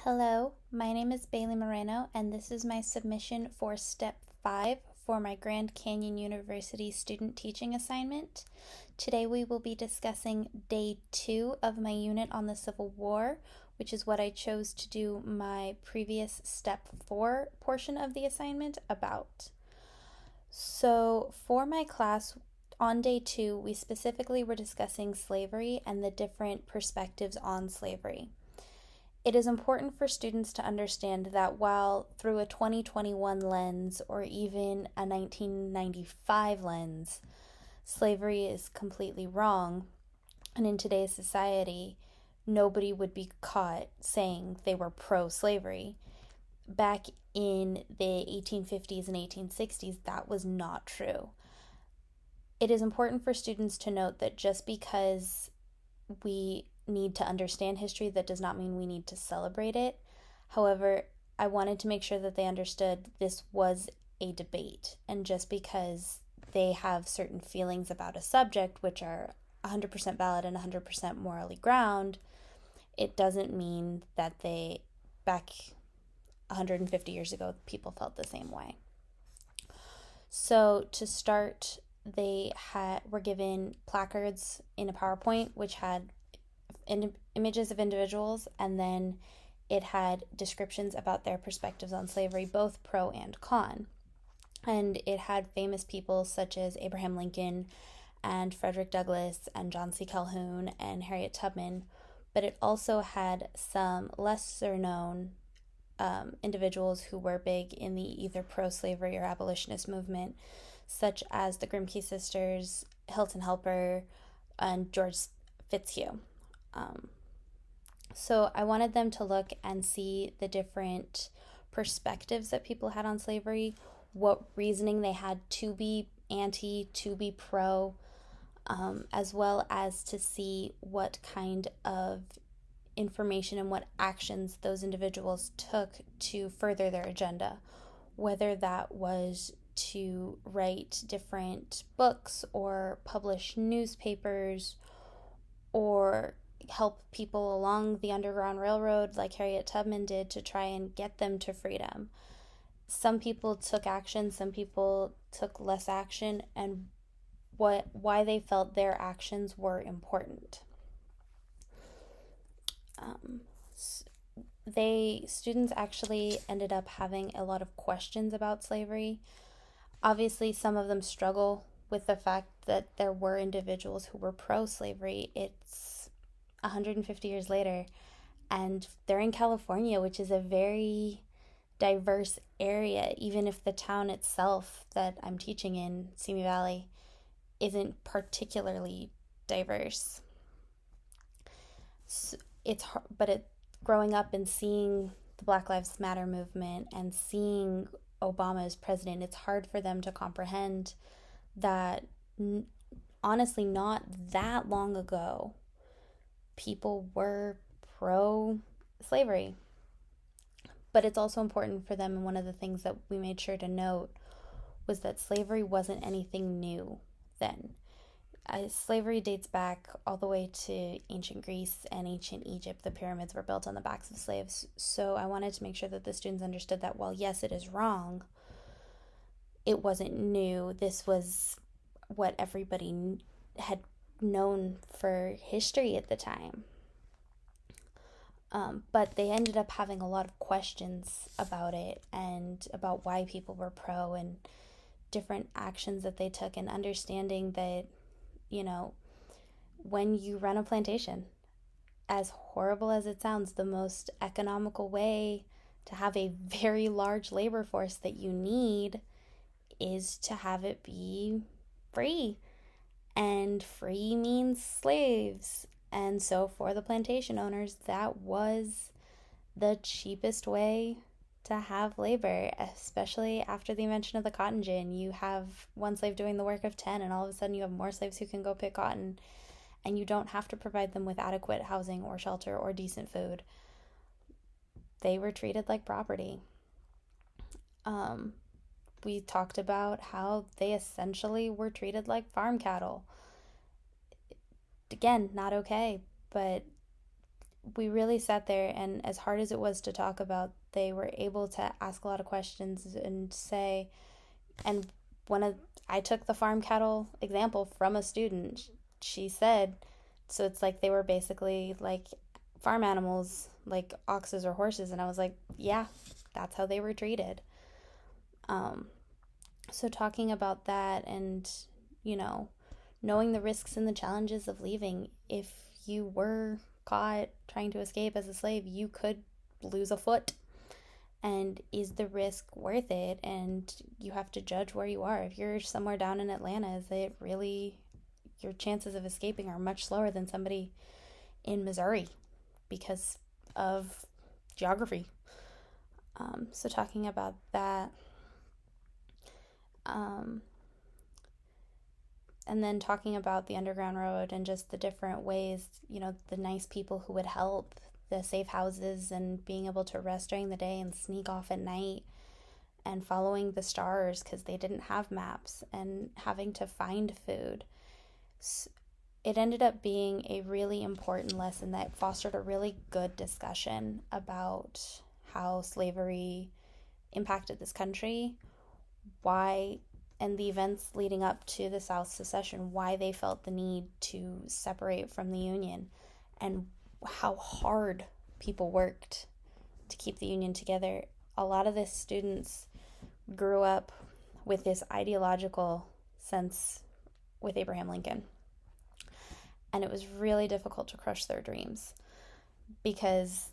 Hello, my name is Bailey Moreno, and this is my submission for Step 5 for my Grand Canyon University student teaching assignment. Today we will be discussing Day 2 of my unit on the Civil War, which is what I chose to do my previous Step 4 portion of the assignment about. So for my class, on Day 2, we specifically were discussing slavery and the different perspectives on slavery. It is important for students to understand that while through a 2021 lens or even a 1995 lens, slavery is completely wrong, and in today's society, nobody would be caught saying they were pro-slavery. Back in the 1850s and 1860s, that was not true. It is important for students to note that just because we need to understand history, that does not mean we need to celebrate it. However, I wanted to make sure that they understood this was a debate, and just because they have certain feelings about a subject which are 100% valid and 100% morally ground, it doesn't mean that back 150 years ago, people felt the same way. So to start, they were given placards in a PowerPoint which had images of individuals, and then it had descriptions about their perspectives on slavery, both pro and con. And it had famous people such as Abraham Lincoln and Frederick Douglass and John C. Calhoun and Harriet Tubman, but it also had some lesser known individuals who were big in the either pro-slavery or abolitionist movement, such as the Grimke sisters, Hilton Helper, and George Fitzhugh. So I wanted them to look and see the different perspectives that people had on slavery, what reasoning they had to be anti, to be pro, as well as to see what kind of information and what actions those individuals took to further their agenda, whether that was to write different books or publish newspapers or help people along the Underground Railroad like Harriet Tubman did to try and get them to freedom. Some people took action, some people took less action, and why they felt their actions were important. Students actually ended up having a lot of questions about slavery. Obviously, some of them struggle with the fact that there were individuals who were pro-slavery. It's 150 years later, and they're in California, which is a very diverse area, even if the town itself that I'm teaching in, Simi Valley, isn't particularly diverse. So growing up and seeing the Black Lives Matter movement and seeing Obama as president, it's hard for them to comprehend that honestly, not that long ago, people were pro-slavery. But it's also important for them, and one of the things that we made sure to note was that slavery wasn't anything new then. Slavery dates back all the way to ancient Greece and ancient Egypt. The pyramids were built on the backs of slaves. So I wanted to make sure that the students understood that while yes, it is wrong, it wasn't new. This was what everybody had known for history at the time. But they ended up having a lot of questions about it and about why people were pro and different actions that they took, and understanding that, when you run a plantation, as horrible as it sounds, the most economical way to have a very large labor force that you need is to have it be free. And free means slaves. And so for the plantation owners, that was the cheapest way to have labor, especially after the invention of the cotton gin. You have one slave doing the work of 10, and all of a sudden you have more slaves who can go pick cotton, and you don't have to provide them with adequate housing or shelter or decent food. They were treated like property. We talked about how they essentially were treated like farm cattle. Again, not okay, but we really sat there, and as hard as it was to talk about, they were able to ask a lot of questions and say, and I took the farm cattle example from a student. She said, so it's like they were basically like farm animals, like oxes or horses. And I was like, yeah, that's how they were treated. So talking about that and, knowing the risks and the challenges of leaving, if you were caught trying to escape as a slave, you could lose a foot. And is the risk worth it? And you have to judge where you are. If you're somewhere down in Atlanta, is it really, your chances of escaping are much slower than somebody in Missouri because of geography. So talking about that. And then talking about the Underground Railroad and just the different ways, the nice people who would help, the safe houses, and being able to rest during the day and sneak off at night, and following the stars because they didn't have maps, and having to find food. It ended up being a really important lesson that fostered a really good discussion about how slavery impacted this country, why, and the events leading up to the South secession, why they felt the need to separate from the Union, and how hard people worked to keep the Union together. A lot of the students grew up with this ideological sense with Abraham Lincoln. And it was really difficult to crush their dreams because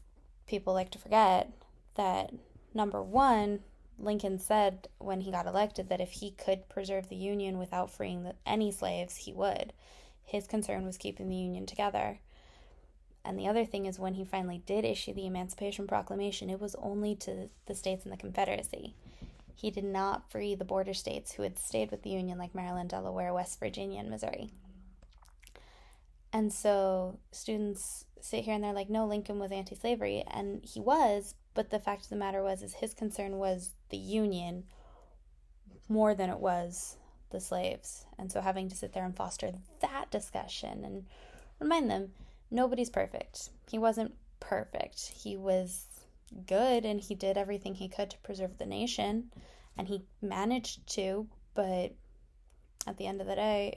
people like to forget that, number one, Lincoln said when he got elected that if he could preserve the Union without freeing any slaves, he would. His concern was keeping the Union together. And the other thing is, when he finally did issue the Emancipation Proclamation, it was only to the states in the Confederacy. He did not free the border states who had stayed with the Union, like Maryland, Delaware, West Virginia, and Missouri. And so students sit here and they're like, no, Lincoln was anti-slavery. And he was, but the fact of the matter was his concern was the Union more than it was the slaves. And so having to sit there and foster that discussion and remind them, nobody's perfect. He wasn't perfect. He was good, and he did everything he could to preserve the nation, and he managed to, but at the end of the day,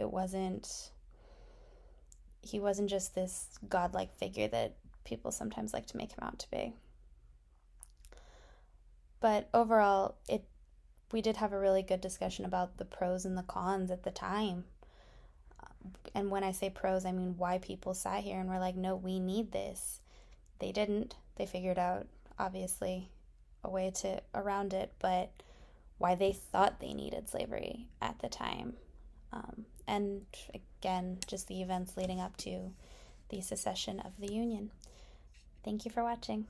he wasn't just this godlike figure that people sometimes like to make him out to be. But overall, we did have a really good discussion about the pros and the cons at the time. And when I say pros, I mean why people sat here and were like, no, we need this. They didn't. They figured out, obviously, a way around it, but why they thought they needed slavery at the time. And again, just the events leading up to the secession of the Union. Thank you for watching.